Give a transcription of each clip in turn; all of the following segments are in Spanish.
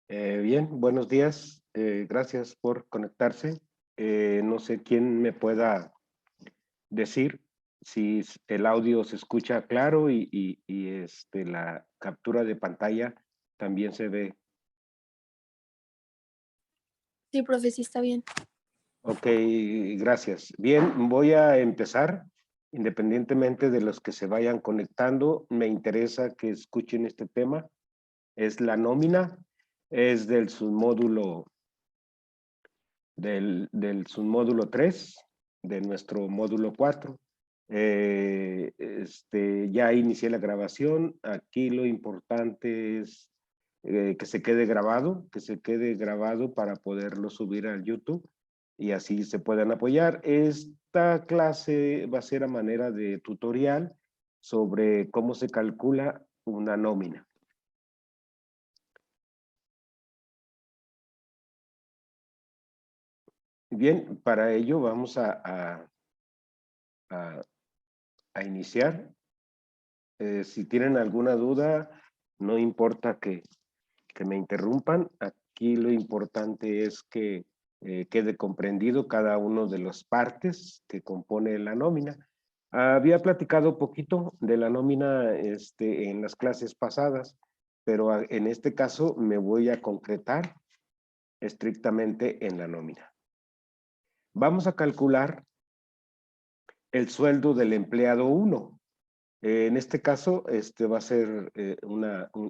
Bien, buenos días. Gracias por conectarse. No sé quién me pueda decir si el audio se escucha claro y la captura de pantalla también se ve. Sí, profe, sí está bien. Ok, gracias. Bien, voy a empezar. Independientemente de los que se vayan conectando, me interesa que escuchen este tema. Es la nómina, es del submódulo del submódulo 3 de nuestro módulo 4. Ya inicié la grabación. Aquí lo importante es que se quede grabado para poderlo subir al YouTube y así se puedan apoyar. Esta clase va a ser a manera de tutorial sobre cómo se calcula una nómina. Bien, para ello vamos a, a iniciar. Si tienen alguna duda, no importa que me interrumpan. Aquí lo importante es que quede comprendido cada uno de las partes que compone la nómina. Había platicado poquito de la nómina en las clases pasadas, pero en este caso me voy a concretar estrictamente en la nómina. Vamos a calcular el sueldo del empleado 1. En este caso, va a ser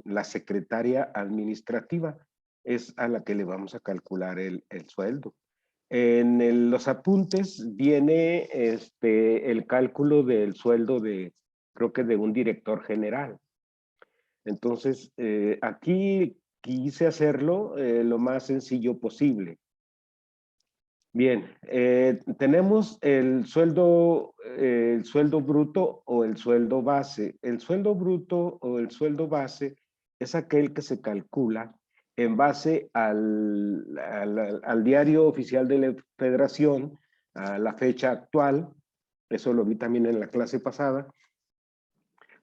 la secretaria administrativa, es a la que le vamos a calcular el sueldo. Los apuntes viene el cálculo del sueldo creo que de un director general. Entonces, aquí quise hacerlo lo más sencillo posible. Bien, tenemos el sueldo bruto o el sueldo base. El sueldo bruto o el sueldo base es aquel que se calcula en base al diario oficial de la Federación, a la fecha actual, eso lo vi también en la clase pasada,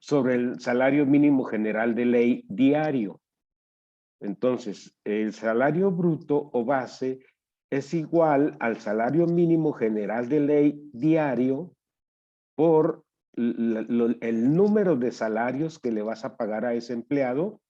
sobre el salario mínimo general de ley diario. Entonces, el salario bruto o base es igual al salario mínimo general de ley diario por el número de salarios que le vas a pagar a ese empleado,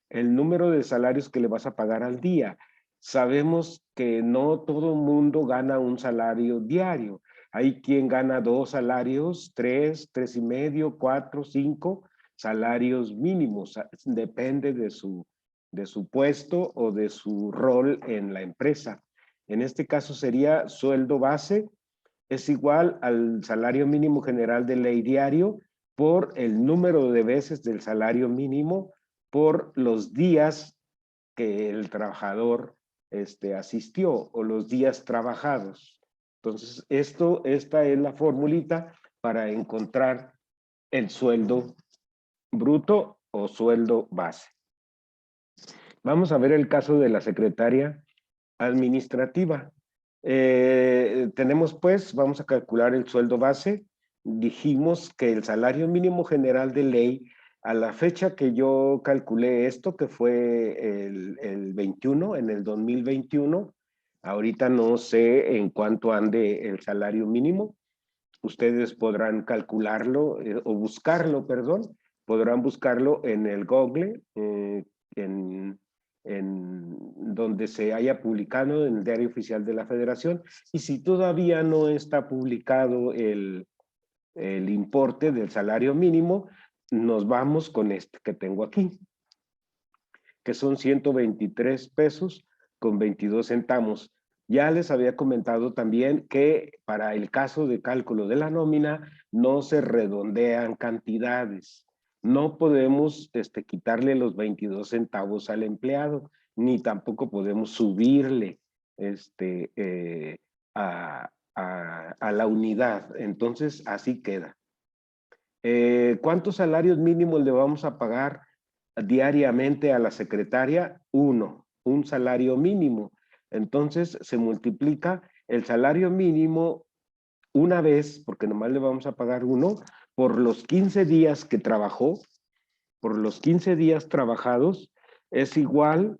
el número de salarios que le vas a pagar al día. Sabemos que no todo el mundo gana un salario diario. Hay quien gana 2 salarios, 3, 3,5, 4, 5 salarios mínimos. Depende de su puesto o de su rol en la empresa. En este caso sería sueldo base es igual al salario mínimo general de ley diario por el número de veces del salario mínimo por los días que el trabajador asistió o los días trabajados. Entonces, esta es la formulita para encontrar el sueldo bruto o sueldo base. Vamos a ver el caso de la secretaria administrativa. Tenemos pues, vamos a calcular el sueldo base. Dijimos que el salario mínimo general de ley, a la fecha que yo calculé esto, que fue el 21, en el 2021, ahorita no sé en cuánto ande el salario mínimo. Ustedes podrán calcularlo o buscarlo, perdón, podrán buscarlo en el Google, en, donde se haya publicado en el Diario Oficial de la Federación. Y si todavía no está publicado el importe del salario mínimo, nos vamos con este que tengo aquí, que son 123 pesos con 22 centavos. Ya les había comentado también que para el caso de cálculo de la nómina no se redondean cantidades. No podemos quitarle los 22 centavos al empleado, ni tampoco podemos subirle a la unidad. Entonces, así queda. ¿Cuántos salarios mínimos le vamos a pagar diariamente a la secretaria? Un salario mínimo. Entonces se multiplica el salario mínimo una vez, porque nomás le vamos a pagar uno, por los 15 días que trabajó, por los 15 días trabajados, es igual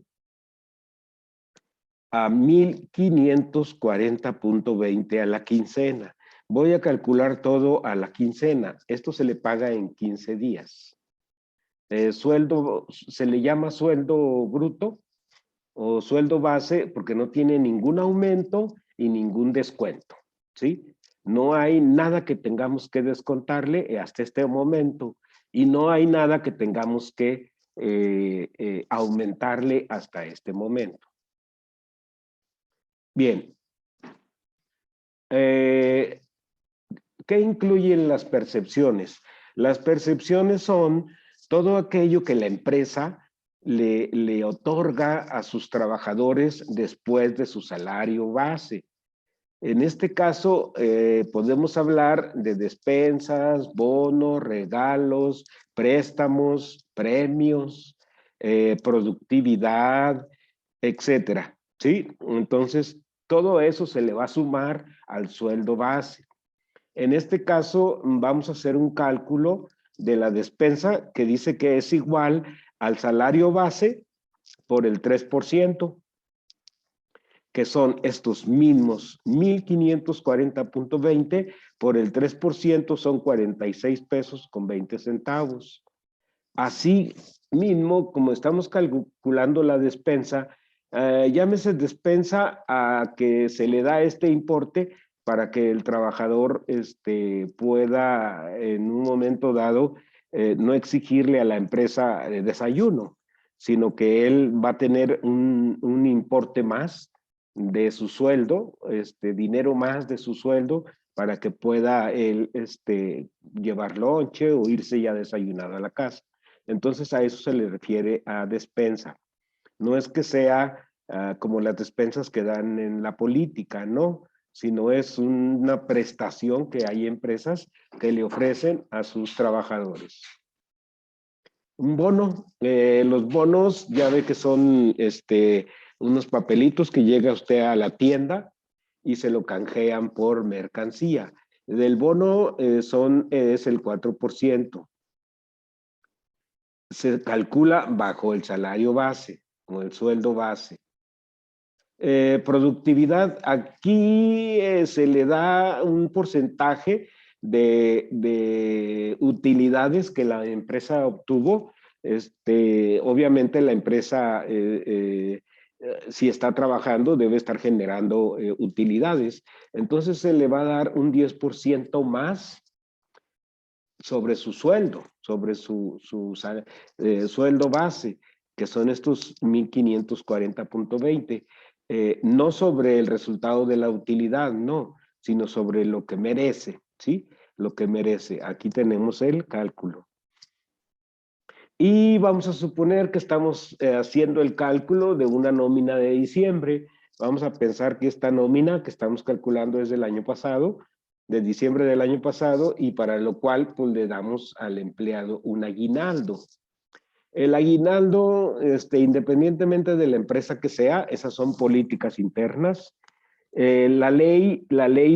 a 1,540.20 a la quincena. Voy a calcular todo a la quincena. Esto se le paga en 15 días. Sueldo, se le llama sueldo bruto o sueldo base porque no tiene ningún aumento y ningún descuento, ¿sí? No hay nada que tengamos que descontarle hasta este momento y no hay nada que tengamos que aumentarle hasta este momento. Bien. ¿Qué incluyen las percepciones? Las percepciones son todo aquello que la empresa le otorga a sus trabajadores después de su salario base. En este caso, podemos hablar de despensas, bonos, regalos, préstamos, premios, productividad, etcétera, ¿sí? Entonces, todo eso se le va a sumar al sueldo base. En este caso, vamos a hacer un cálculo de la despensa que dice que es igual al salario base por el 3%, que son estos mismos 1,540.20 por el 3% son 46 pesos con 20 centavos. Así mismo, como estamos calculando la despensa, llámese despensa a que se le da este importe para que el trabajador pueda en un momento dado no exigirle a la empresa desayuno, sino que él va a tener un importe más de su sueldo, dinero más de su sueldo para que pueda él llevar lonche o irse ya desayunado a la casa. Entonces a eso se le refiere a despensa. No es que sea como las despensas que dan en la política, no, sino es una prestación que hay empresas que le ofrecen a sus trabajadores. Un bono, los bonos ya ve que son unos papelitos que llega usted a la tienda y se lo canjean por mercancía. Del bono es el 4%. Se calcula bajo el salario base o el sueldo base. Productividad, aquí se le da un porcentaje de utilidades que la empresa obtuvo. Obviamente la empresa, si está trabajando, debe estar generando utilidades. Entonces se le va a dar un 10% más sobre su sueldo, sobre su sueldo base, que son estos 1,540.20. No sobre el resultado de la utilidad, no, sino sobre lo que merece, ¿sí? Lo que merece. Aquí tenemos el cálculo. Y vamos a suponer que estamos haciendo el cálculo de una nómina de diciembre. Vamos a pensar que esta nómina que estamos calculando es del año pasado, de diciembre del año pasado, y para lo cual pues le damos al empleado un aguinaldo. El aguinaldo, independientemente de la empresa que sea, esas son políticas internas. La ley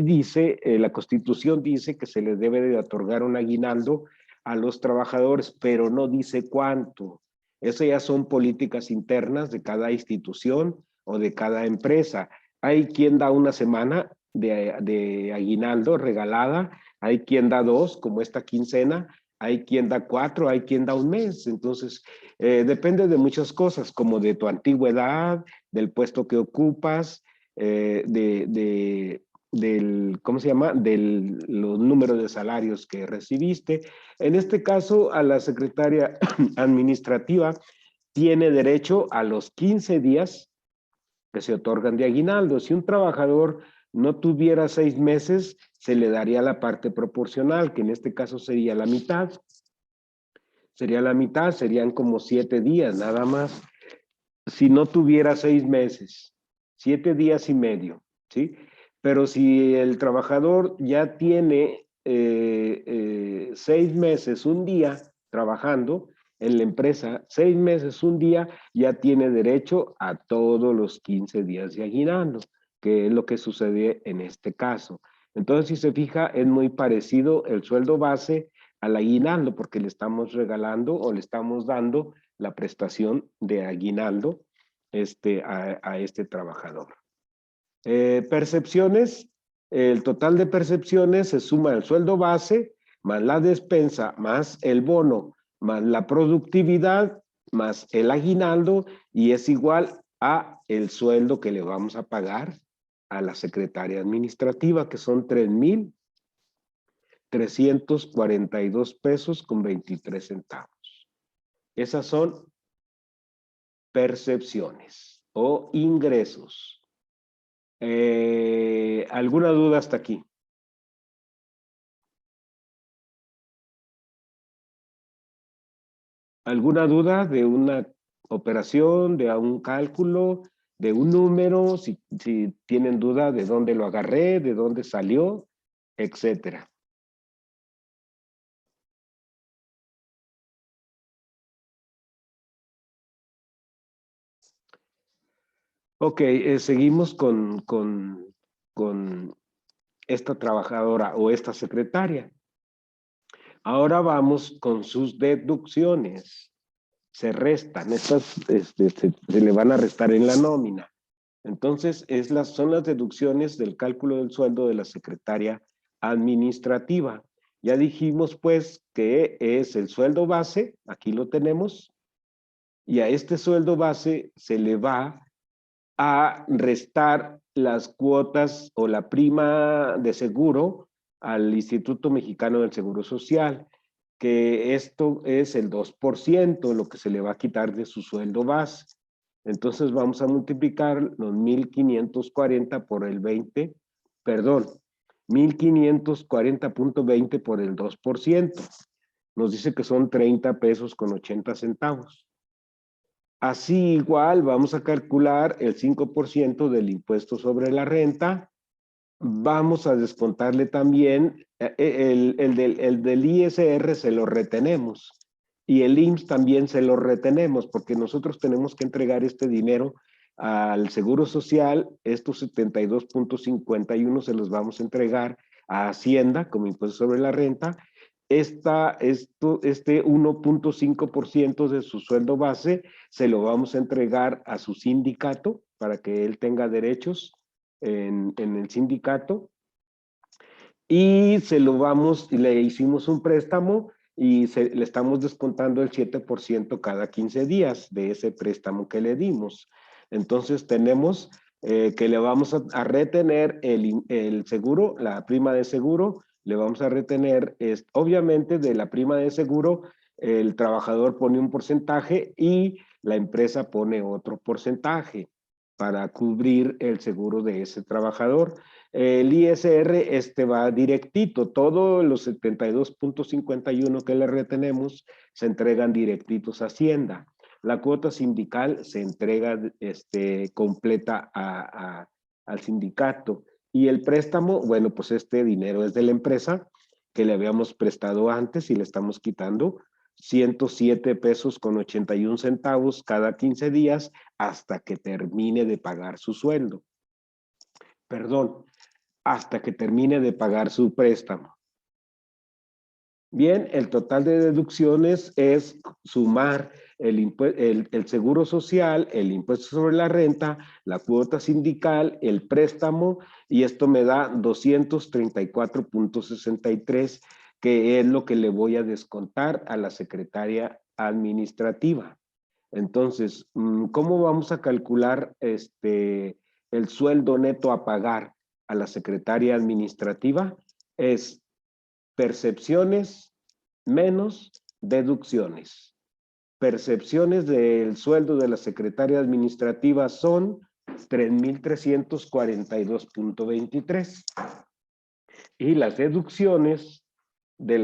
dice, la Constitución dice que se les debe de otorgar un aguinaldo a los trabajadores, pero no dice cuánto. Eso ya son políticas internas de cada institución o de cada empresa. Hay quien da una semana de aguinaldo regalada, hay quien da 2, como esta quincena, hay quien da 4, hay quien da un mes. Entonces, depende de muchas cosas, como de tu antigüedad, del puesto que ocupas, ¿cómo se llama? Los números de salarios que recibiste. En este caso, a la secretaria administrativa tiene derecho a los 15 días que se otorgan de aguinaldo. Si un trabajador no tuviera 6 meses, se le daría la parte proporcional, que en este caso sería la mitad. Sería la mitad, serían como 7 días nada más. Si no tuviera 6 meses, 7 días y medio, ¿sí? Pero si el trabajador ya tiene 6 meses, un día trabajando en la empresa, 6 meses, un día, ya tiene derecho a todos los 15 días de aguinaldo, que es lo que sucede en este caso. Entonces, si se fija, es muy parecido el sueldo base al aguinaldo, porque le estamos regalando o le estamos dando la prestación de aguinaldo a este trabajador. Percepciones, el total de percepciones se suma el sueldo base, más la despensa, más el bono, más la productividad, más el aguinaldo, y es igual a el sueldo que le vamos a pagar a la secretaria administrativa, que son 3,342 pesos con 23 centavos. Esas son percepciones o ingresos. ¿Alguna duda hasta aquí? ¿Alguna duda de una operación, de un cálculo, de un número? Si tienen duda de dónde lo agarré, de dónde salió, etcétera. Ok, seguimos con esta trabajadora o esta secretaria. Ahora vamos con sus deducciones. Se restan, estas se le van a restar en la nómina. Entonces, son las deducciones del cálculo del sueldo de la secretaria administrativa. Ya dijimos, pues, que es el sueldo base, aquí lo tenemos, y a este sueldo base se le va a restar las cuotas o la prima de seguro al Instituto Mexicano del Seguro Social, que esto es el 2%, lo que se le va a quitar de su sueldo base. Entonces vamos a multiplicar los 1,540 por el 20, perdón, 1,540.20 por el 2%. Nos dice que son 30 pesos con 80 centavos. Así igual vamos a calcular el 5% del impuesto sobre la renta. Vamos a descontarle también, el del ISR se lo retenemos y el IMSS también se lo retenemos porque nosotros tenemos que entregar este dinero al Seguro Social. Estos 72.51 se los vamos a entregar a Hacienda como impuesto sobre la renta. Este 1.5% de su sueldo base se lo vamos a entregar a su sindicato para que él tenga derechos en el sindicato, y le hicimos un préstamo y le estamos descontando el 7% cada 15 días de ese préstamo que le dimos. Entonces tenemos que le vamos a retener el seguro, la prima de seguro, le vamos a retener, obviamente de la prima de seguro, el trabajador pone un porcentaje y la empresa pone otro porcentaje para cubrir el seguro de ese trabajador. El ISR va directito, todos los 72.51 que le retenemos se entregan directitos a Hacienda. La cuota sindical se entrega completa al sindicato. Y el préstamo, bueno, pues este dinero es de la empresa que le habíamos prestado antes y le estamos quitando 107 pesos con 81 centavos cada 15 días hasta que termine de pagar su sueldo. Perdón, hasta que termine de pagar su préstamo. Bien, el total de deducciones es sumar el seguro social, el impuesto sobre la renta, la cuota sindical, el préstamo, y esto me da 234.63, que es lo que le voy a descontar a la secretaria administrativa. Entonces, ¿cómo vamos a calcular el sueldo neto a pagar a la secretaria administrativa? Es percepciones menos deducciones. Percepciones del sueldo de la secretaria administrativa son 3,342.23. Y las deducciones de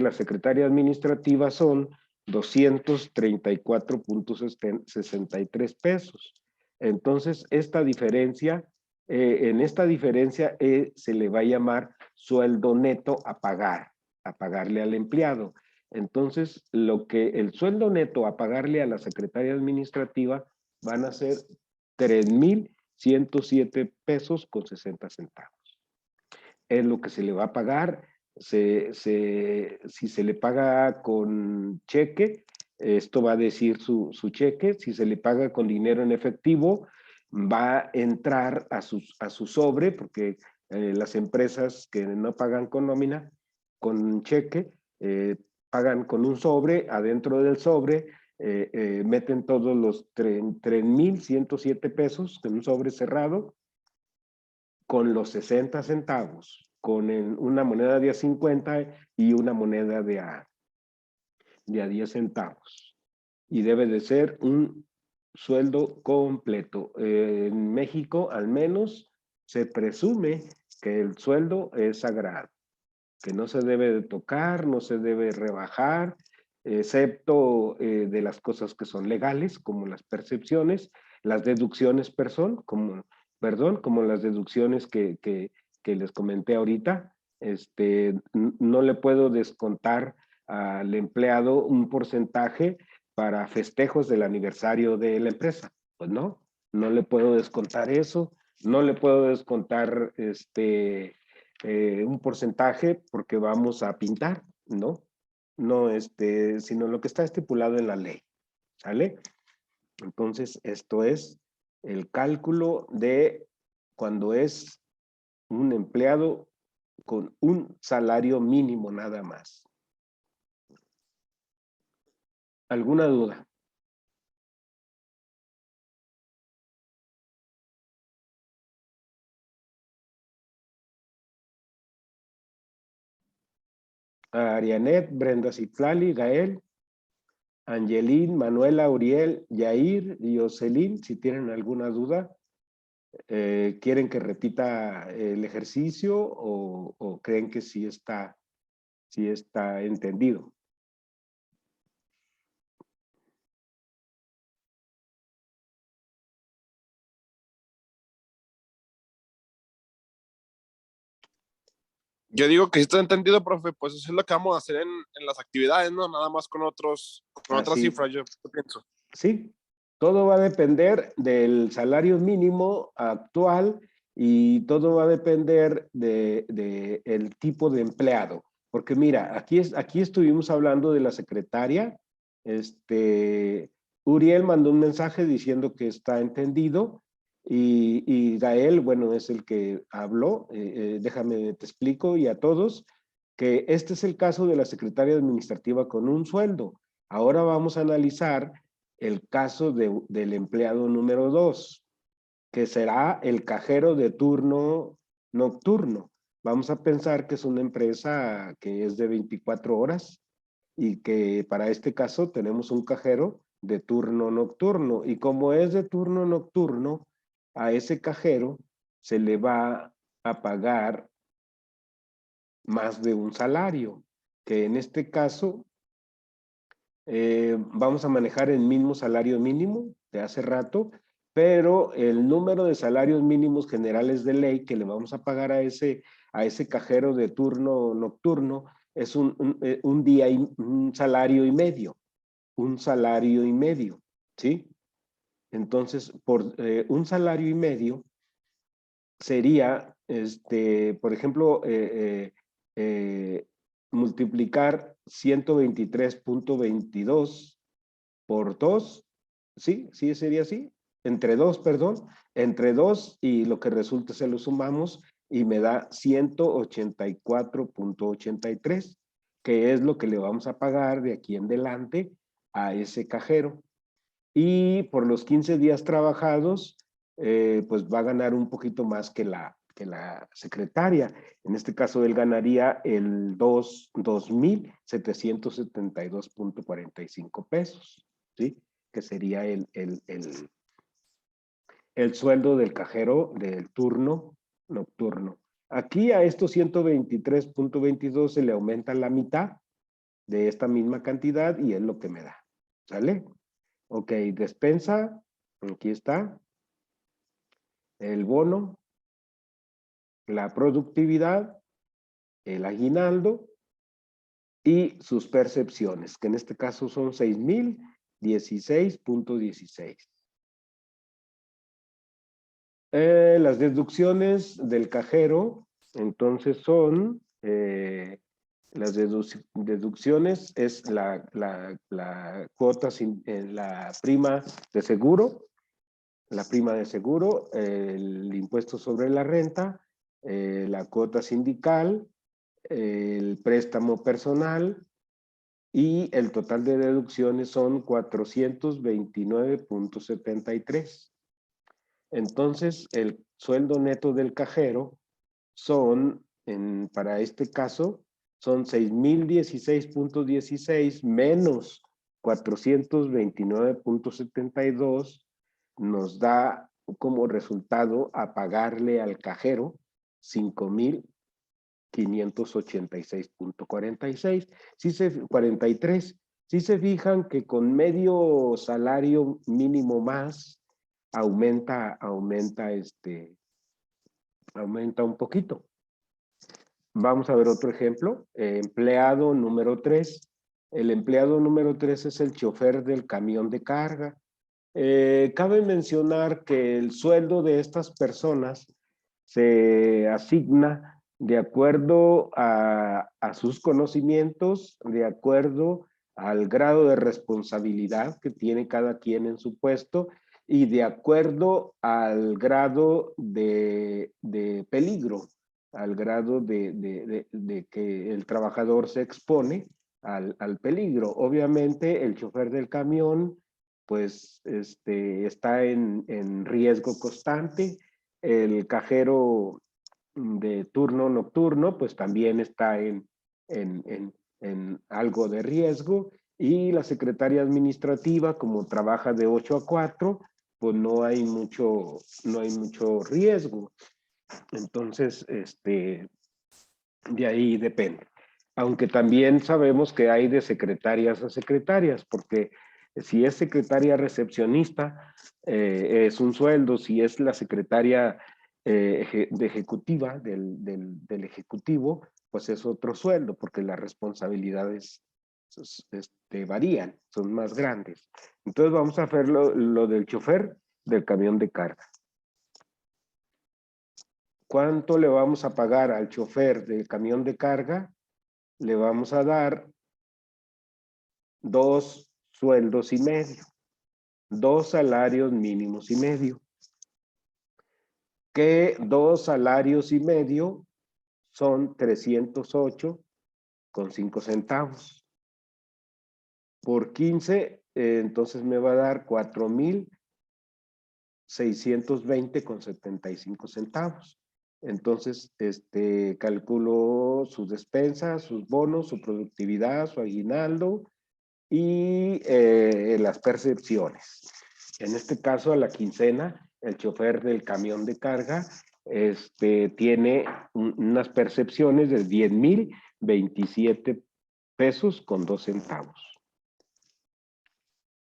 la secretaria administrativa son 234.63 pesos. Entonces, esta diferencia, en esta diferencia se le va a llamar sueldo neto a pagarle al empleado. Entonces, el sueldo neto a pagarle a la secretaria administrativa van a ser 3,107 pesos con 60 centavos. Es lo que se le va a pagar. Si se le paga con cheque, Esto va a decir su cheque. Si se le paga con dinero en efectivo, va a entrar a su sobre, porque las empresas que no pagan con nómina, con cheque, pagan con un sobre. Adentro del sobre meten todos los 3,107 pesos en un sobre cerrado, con los 60 centavos, con una moneda de a 50 y una moneda de a 10 centavos. Y debe de ser un sueldo completo. En México, al menos, se presume que el sueldo es sagrado, que no se debe de tocar, no se debe rebajar, excepto de las cosas que son legales, como las percepciones, las deducciones, como las deducciones que les comenté ahorita. No le puedo descontar al empleado un porcentaje para festejos del aniversario de la empresa. Pues no le puedo descontar eso, no le puedo descontar un porcentaje porque vamos a pintar, ¿no? No, sino lo que está estipulado en la ley, ¿sale? Entonces, esto es el cálculo de cuando es un empleado con un salario mínimo nada más. ¿Alguna duda? Arianet, Brenda Citlali, Gael, Angelín, Manuela, Uriel, Yair y Ocelín, si tienen alguna duda. ¿Quieren que repita el ejercicio o creen que sí está entendido? Yo digo que si está entendido, profe, pues eso es lo que vamos a hacer en las actividades, ¿no? Nada más con otras Así, cifras, yo pienso. sí, todo va a depender del salario mínimo actual y todo va a depender de el tipo de empleado. Porque mira, aquí estuvimos hablando de la secretaria. Uriel mandó un mensaje diciendo que está entendido y Gael, bueno, es el que habló. Déjame te explico y a todos que este es el caso de la secretaria administrativa con un sueldo. Ahora vamos a analizar el caso del empleado número 2, que será el cajero de turno nocturno. Vamos a pensar que es una empresa que es de 24 horas y que para este caso tenemos un cajero de turno nocturno. Y como es de turno nocturno, a ese cajero se le va a pagar más de un salario, que en este caso vamos a manejar el mismo salario mínimo de hace rato, pero el número de salarios mínimos generales de ley que le vamos a pagar a ese cajero de turno nocturno es un día y un salario y medio, ¿sí? Entonces, por un salario y medio sería, por ejemplo, multiplicar 123.22 por 2, ¿sí? ¿Sí sería así? Entre 2, perdón, entre 2 y lo que resulte se lo sumamos y me da 184.83, que es lo que le vamos a pagar de aquí en adelante a ese cajero. Y por los 15 días trabajados, pues va a ganar un poquito más que la secretaria. En este caso, él ganaría el 2,772.45 pesos, ¿sí? Que sería el sueldo del cajero del turno nocturno. Aquí a estos 123.22 se le aumenta la mitad de esta misma cantidad y es lo que me da, ¿sale? Ok, despensa, aquí está, el bono, la productividad, el aguinaldo y sus percepciones, que en este caso son 6,016.16. Las deducciones del cajero, entonces son Las deducciones es la cuota, la prima de seguro, el impuesto sobre la renta, la cuota sindical, el préstamo personal y el total de deducciones son 429.73. Entonces, el sueldo neto del cajero son, para este caso, son 6,016.16 menos 429.72, nos da como resultado a pagarle al cajero 5,586.46. 43. Si se fijan que con medio salario mínimo más, aumenta un poquito. Vamos a ver otro ejemplo. Empleado número 3. El empleado número 3 es el chofer del camión de carga. Cabe mencionar que el sueldo de estas personas se asigna de acuerdo a sus conocimientos, de acuerdo al grado de responsabilidad que tiene cada quien en su puesto y de acuerdo al grado de peligro, al grado de que el trabajador se expone al peligro. Obviamente el chofer del camión pues está en riesgo constante. El cajero de turno nocturno pues también está en algo de riesgo, y la secretaria administrativa, como trabaja de 8 a 4, pues no hay mucho riesgo. Entonces, de ahí depende. Aunque también sabemos que hay de secretarias a secretarias, porque si es secretaria recepcionista, es un sueldo. Si es la secretaria ejecutiva del ejecutivo, pues es otro sueldo, porque las responsabilidades varían, son más grandes. Entonces vamos a hacer lo del chofer del camión de carga. ¿Cuánto le vamos a pagar al chofer del camión de carga? Le vamos a dar 2 sueldos y medio, 2 salarios mínimos y medio. Que 2 salarios y medio son 308,5 centavos. Por 15, entonces me va a dar 4,620,75 centavos. Entonces, calculo su despensa, sus bonos, su productividad, su aguinaldo y las percepciones. En este caso, a la quincena, el chofer del camión de carga tiene unas percepciones de 10,027 pesos con 2 centavos.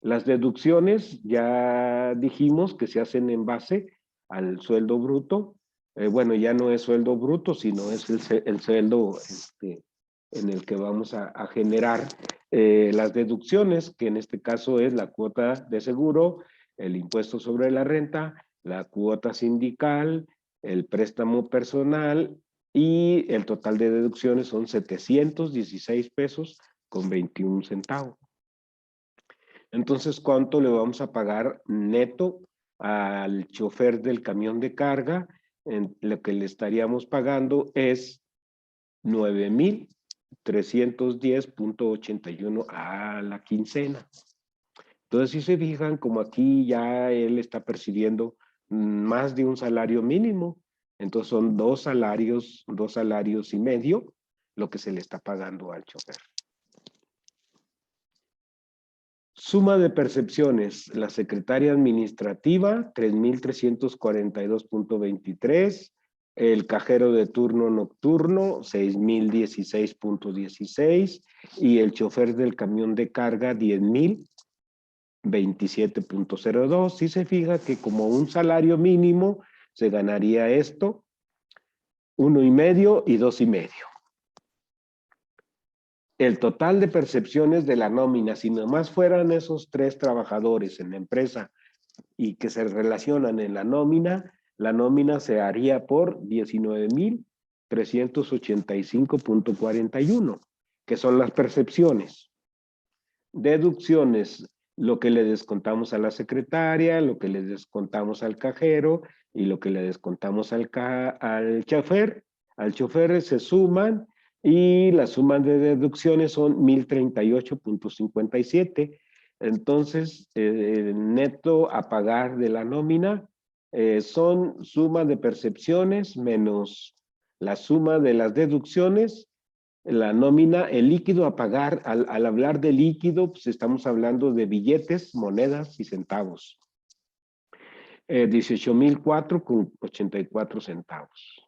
Las deducciones ya dijimos que se hacen en base al sueldo bruto. Bueno, ya no es sueldo bruto, sino es el sueldo en el que vamos a generar las deducciones, que en este caso es la cuota de seguro, el impuesto sobre la renta, la cuota sindical, el préstamo personal, y el total de deducciones son 716 pesos con 21 centavos. Entonces, ¿cuánto le vamos a pagar neto al chofer del camión de carga? Lo que le estaríamos pagando es 9,310.81 a la quincena. Entonces, si se fijan, como aquí ya él está percibiendo más de un salario mínimo, entonces son 2 salarios y medio lo que se le está pagando al chofer. Suma de percepciones: la secretaria administrativa, 3,342.23, el cajero de turno nocturno, 6,016.16, y el chofer del camión de carga, 10,027.02. Si se fija que como un salario mínimo se ganaría esto, 1,5 y 2,5. El total de percepciones de la nómina, si nomás fueran esos 3 trabajadores en la empresa y que se relacionan en la nómina se haría por 19,385.41. que son las percepciones. Deducciones, lo que le descontamos a la secretaria, lo que le descontamos al cajero y lo que le descontamos al chofer. Al chofer se suman y la suma de deducciones son 1038.57. Entonces, el neto a pagar de la nómina son suma de percepciones menos la suma de las deducciones. La nómina, el líquido a pagar, al hablar de líquido, pues estamos hablando de billetes, monedas y centavos. 18,004,84 centavos.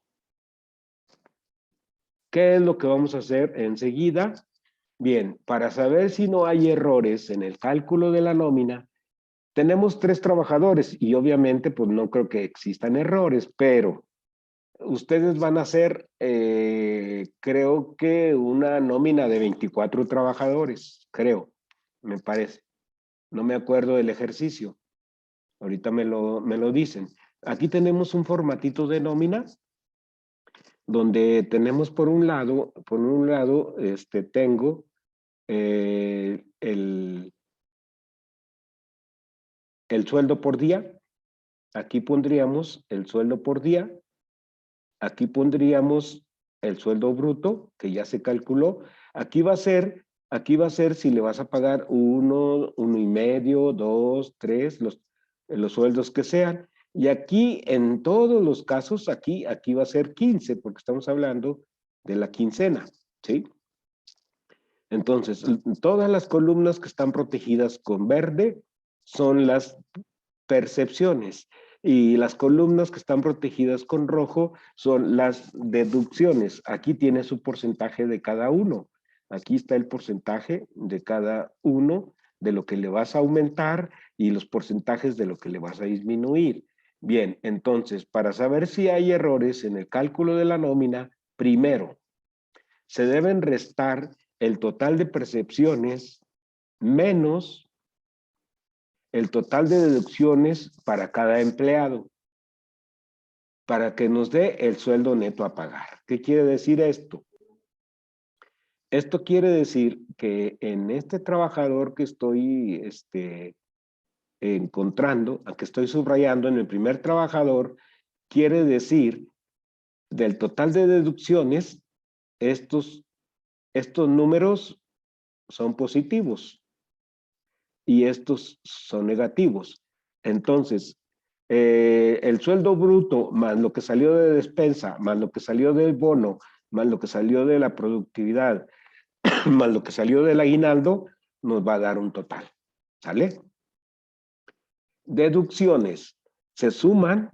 ¿Qué es lo que vamos a hacer enseguida? Bien, para saber si no hay errores en el cálculo de la nómina, tenemos 3 trabajadores y obviamente pues no creo que existan errores, pero ustedes van a hacer, creo que una nómina de 24 trabajadores, creo, me parece. No me acuerdo del ejercicio. Ahorita me lo dicen. Aquí tenemos un formatito de nómina donde tenemos por un lado, tengo el sueldo por día. Aquí pondríamos el sueldo por día. Aquí pondríamos el sueldo bruto, que ya se calculó. Aquí va a ser si le vas a pagar 1, 1,5, 2, 3, los sueldos que sean. Y aquí, en todos los casos, aquí va a ser 15, porque estamos hablando de la quincena, ¿sí? Entonces, todas las columnas que están protegidas con verde son las percepciones. Y las columnas que están protegidas con rojo son las deducciones. Aquí tiene su porcentaje de cada uno. Aquí está el porcentaje de cada uno de lo que le vas a aumentar y los porcentajes de lo que le vas a disminuir. Bien, entonces, para saber si hay errores en el cálculo de la nómina, primero, se deben restar el total de percepciones menos el total de deducciones para cada empleado, para que nos dé el sueldo neto a pagar. ¿Qué quiere decir esto? Esto quiere decir que en este trabajador que estoy encontrando, que estoy subrayando en el primer trabajador, quiere decir del total de deducciones, estos números son positivos y estos son negativos. Entonces, el sueldo bruto más lo que salió de despensa, más lo que salió del bono, más lo que salió de la productividad, más lo que salió del aguinaldo, nos va a dar un total. ¿Sale? Deducciones. Se suman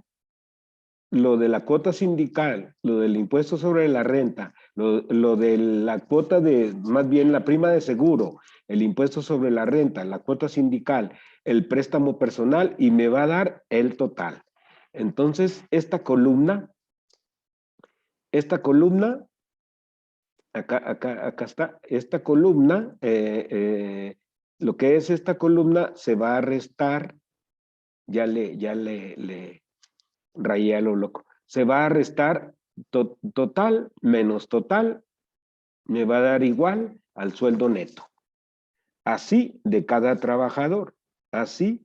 lo de la cuota sindical, lo del impuesto sobre la renta, lo de la cuota más bien la prima de seguro, el impuesto sobre la renta, la cuota sindical, el préstamo personal y me va a dar el total. Entonces, esta columna, acá está, esta columna, lo que es esta columna se va a restar, ya le rayé a lo loco. Se va a restar total menos total, me va a dar igual al sueldo neto. Así de cada trabajador. Así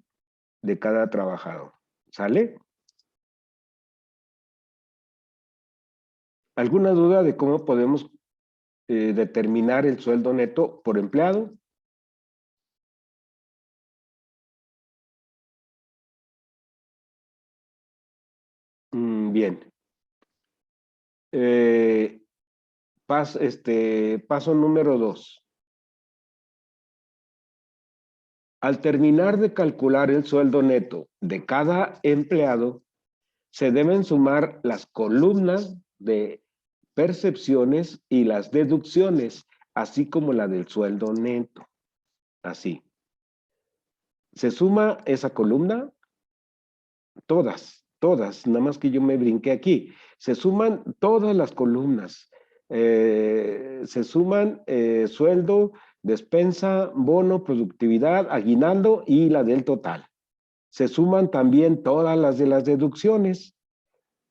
de cada trabajador. ¿Sale? ¿Alguna duda de cómo podemos determinar el sueldo neto por empleado? Bien. Paso número 2. Al terminar de calcular el sueldo neto de cada empleado, se deben sumar las columnas de percepciones y las deducciones, así como la del sueldo neto. Así. Se suma esa columna, todas, nada más que yo me brinqué aquí. Se suman todas las columnas. Se suman sueldo, despensa, bono, productividad, aguinaldo y la del total. Se suman también todas las de las deducciones.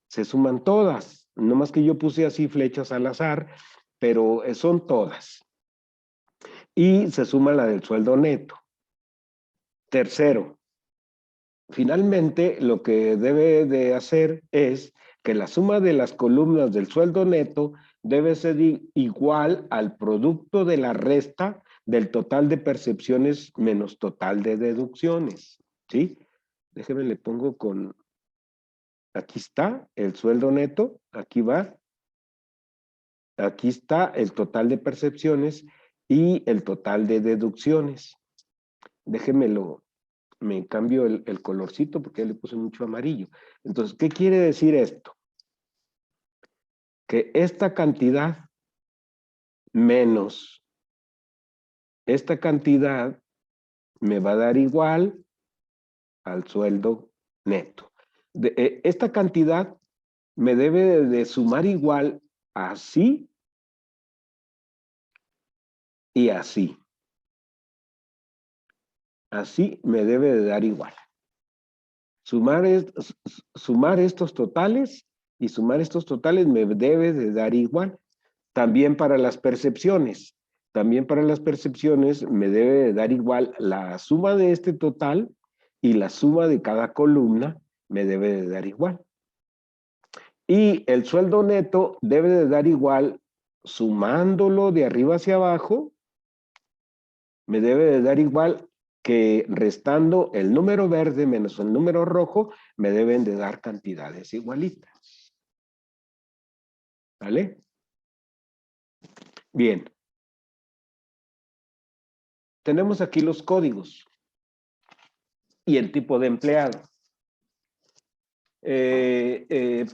Se suman todas. No más que yo puse así flechas al azar, pero son todas. y se suma la del sueldo neto. Tercero, finalmente lo que debe de hacer es que la suma de las columnas del sueldo neto debe ser igual al producto de la resta del total de percepciones menos total de deducciones, ¿sí? Déjeme, le pongo con... Aquí está el sueldo neto, aquí va. Aquí está el total de percepciones y el total de deducciones. Déjemelo, me cambio el colorcito porque ya le puse mucho amarillo. Entonces, ¿qué quiere decir esto? Que esta cantidad menos esta cantidad me va a dar igual al sueldo neto. Esta cantidad me debe de sumar igual así y así. Así me debe de dar igual. Sumar estos totales y sumar estos totales me debe de dar igual. También para las percepciones. También para las percepciones me debe de dar igual la suma de este total y la suma de cada columna me debe de dar igual. Y el sueldo neto debe de dar igual sumándolo de arriba hacia abajo, me debe de dar igual que restando el número verde menos el número rojo, me deben de dar cantidades igualitas. ¿Vale? Bien. Tenemos aquí los códigos y el tipo de empleado.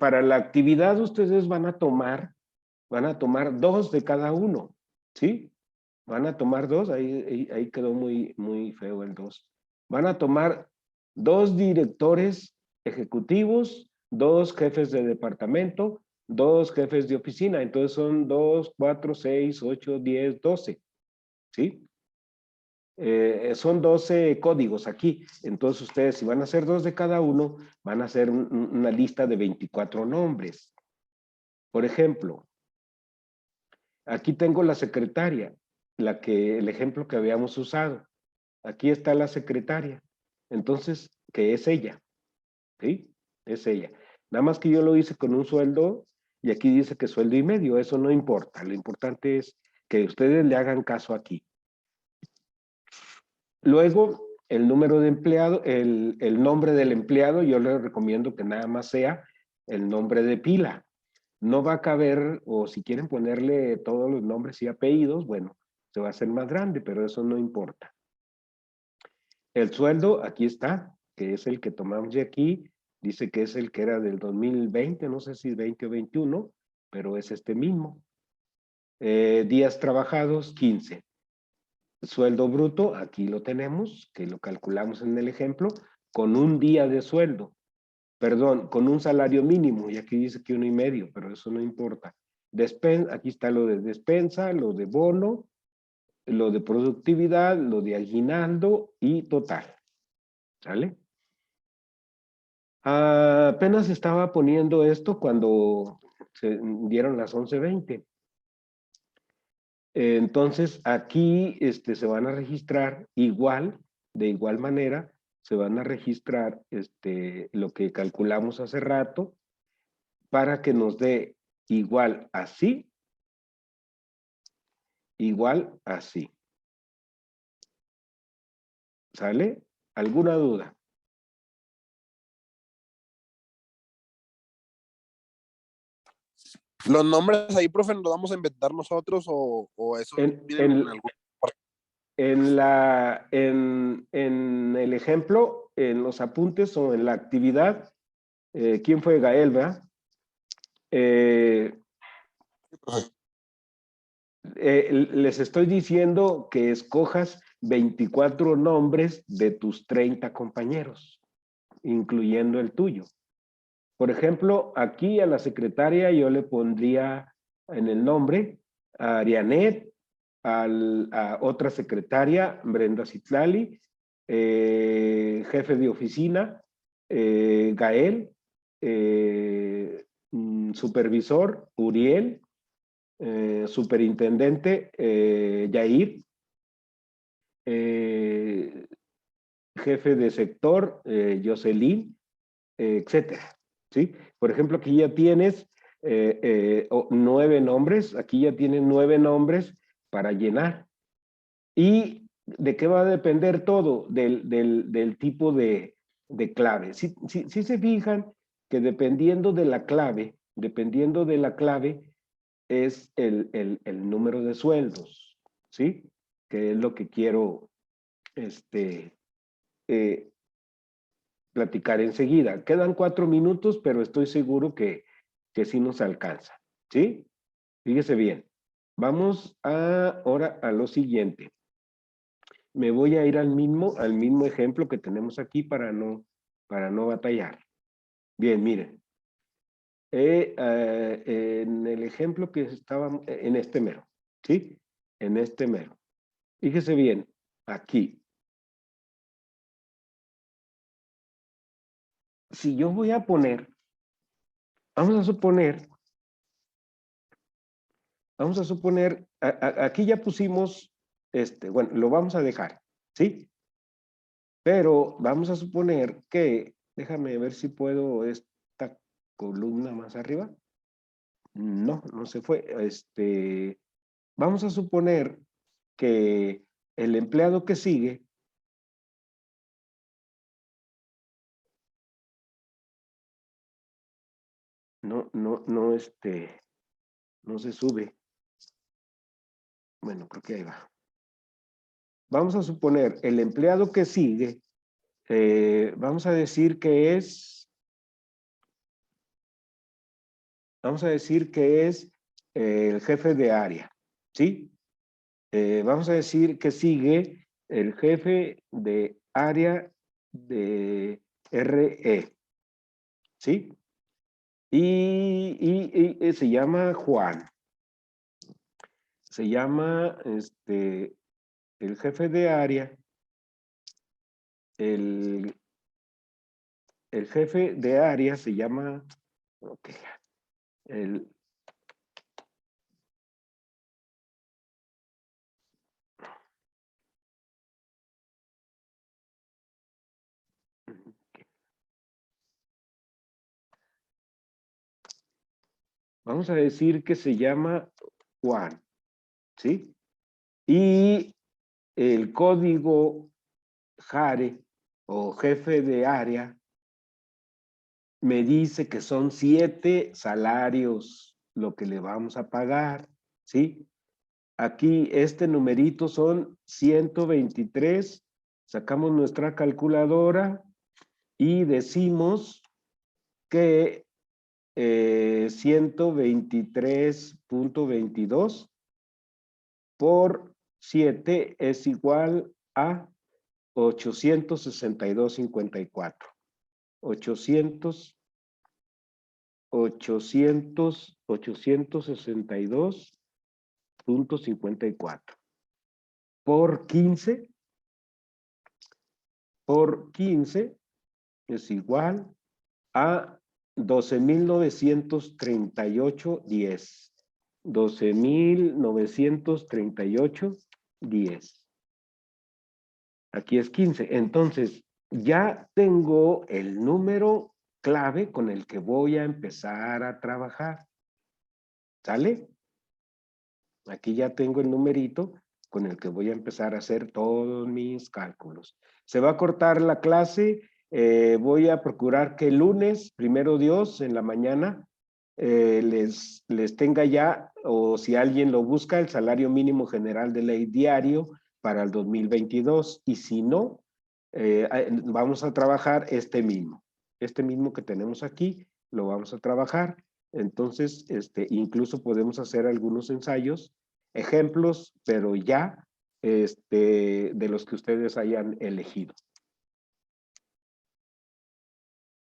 Para la actividad ustedes van a tomar 2 de cada uno, ¿sí? Van a tomar 2, ahí quedó muy feo el 2. Van a tomar 2 directores ejecutivos, 2 jefes de departamento, 2 jefes de oficina. Entonces son 2, 4, 6, 8, 10, 12, ¿sí? Son 12 códigos aquí. Entonces ustedes, si van a hacer 2 de cada uno, van a hacer una lista de 24 nombres. Por ejemplo, aquí tengo la secretaria, el ejemplo que habíamos usado. Aquí está la secretaria. Entonces, ¿qué es ella? ¿Sí? Es ella. Nada más que yo lo hice con un sueldo y aquí dice que sueldo y medio. Eso no importa. Lo importante es que ustedes le hagan caso aquí. Luego, el número de empleado, el nombre del empleado, yo les recomiendo que nada más sea el nombre de pila. No va a caber, o si quieren ponerle todos los nombres y apellidos, bueno, se va a hacer más grande, pero eso no importa. El sueldo, aquí está, que es el que tomamos de aquí, dice que es el que era del 2020, no sé si 20 o 21, pero es este mismo. Días trabajados, 15. Sueldo bruto, aquí lo tenemos, que lo calculamos en el ejemplo, con un día de sueldo. Perdón, con un salario mínimo, y aquí dice que 1,5, pero eso no importa. Aquí está lo de despensa, lo de bono, lo de productividad, lo de aguinaldo y total. ¿Sale? Apenas estaba poniendo esto cuando se dieron las 11:20. Entonces, aquí se van a registrar de igual manera, se van a registrar lo que calculamos hace rato para que nos dé igual así, igual así. ¿Sale? ¿Alguna duda? ¿Los nombres ahí, profe, los vamos a inventar nosotros o eso En, vienen en en, algún... en el ejemplo, en los apuntes o en la actividad, ¿quién fue Gael, verdad? Les estoy diciendo que escojas 24 nombres de tus 30 compañeros, incluyendo el tuyo. Por ejemplo, aquí a la secretaria yo le pondría en el nombre a Arianet, a otra secretaria, Brenda Citlali, jefe de oficina, Gael, supervisor, Uriel, superintendente, Yair, jefe de sector, Jocelyn, etcétera, ¿sí? Por ejemplo, aquí ya tienes 9 nombres, aquí ya tienes 9 nombres para llenar. ¿Y de qué va a depender todo? Del tipo de clave. Si se fijan que dependiendo de la clave, es el número de sueldos, ¿sí? Que es lo que quiero platicar enseguida. Quedan 4 minutos, pero estoy seguro que sí nos alcanza, ¿sí? Fíjese bien. Vamos ahora a lo siguiente. Me voy a ir al mismo ejemplo que tenemos aquí para no batallar. Bien, miren. En el ejemplo que estábamos, en este mero, ¿sí? En este mero. Fíjese bien, aquí. Si yo voy a poner, vamos a suponer, aquí ya pusimos, bueno, lo vamos a dejar, ¿sí? Pero vamos a suponer que, déjame ver si puedo esta columna más arriba. No, no se fue. Vamos a suponer que el empleado que sigue no se sube. Bueno, creo que ahí va. Vamos a suponer el empleado que sigue, vamos a decir que es, el jefe de área, ¿sí? Vamos a decir que sigue el jefe de área de RE, ¿sí? Y se llama Juan. Se llama, el jefe de área, el jefe de área se llama, ok, vamos a decir que se llama Juan, ¿sí? Y el código JARE o jefe de área me dice que son 7 salarios lo que le vamos a pagar, ¿sí? Aquí este numerito son 123, sacamos nuestra calculadora y decimos que 123.22 por 7 es igual a 862.54. 862.54 por 15 es igual a 12.938.10. 12.938.10. Aquí es 15. Entonces, ya tengo el número clave con el que voy a empezar a trabajar. ¿Sale? Aquí ya tengo el numerito con el que voy a empezar a hacer todos mis cálculos. Se va a cortar la clase. Voy a procurar que el lunes, primero Dios, en la mañana, les tenga ya, o si alguien lo busca, el salario mínimo general de ley diario para el 2022. Y si no, vamos a trabajar este mismo que tenemos aquí, lo vamos a trabajar. Entonces, incluso podemos hacer algunos ensayos, ejemplos, pero ya de los que ustedes hayan elegido.